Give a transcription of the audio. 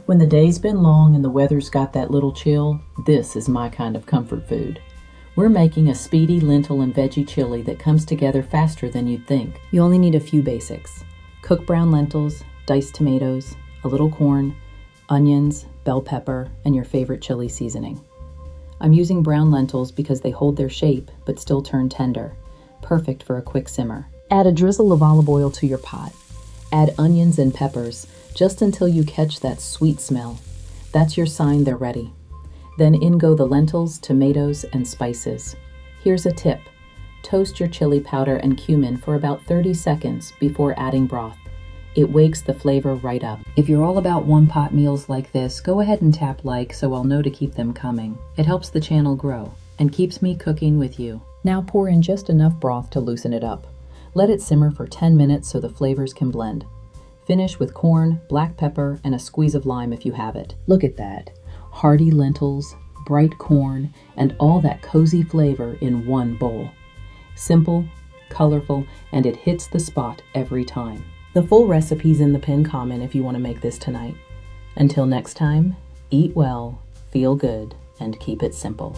When the day's been long and the weather's got that little chill, this is my kind of comfort food. We're making a speedy lentil and veggie chili that comes together faster than you'd think. You only need a few basics. Cook brown lentils, diced tomatoes, a little corn, onions, bell pepper, and your favorite chili seasoning. I'm using brown lentils because they hold their shape but still turn tender. Perfect for a quick simmer. Add a drizzle of olive oil to your pot. Add onions and peppers just until you catch that sweet smell. That's your sign they're ready. Then in go the lentils, tomatoes, and spices. Here's a tip. Toast your chili powder and cumin for about 30 seconds before adding broth. It wakes the flavor right up. If you're all about one-pot meals like this, go ahead and tap like so I'll know to keep them coming. It helps the channel grow and keeps me cooking with you. Now pour in just enough broth to loosen it up. Let it simmer for 10 minutes so the flavors can blend. Finish with corn, black pepper, and a squeeze of lime if you have it. Look at that. Hearty lentils, bright corn, and all that cozy flavor in one bowl. Simple, colorful, and it hits the spot every time. The full recipe's in the pinned comment if you want to make this tonight. Until next time, eat well, feel good, and keep it simple.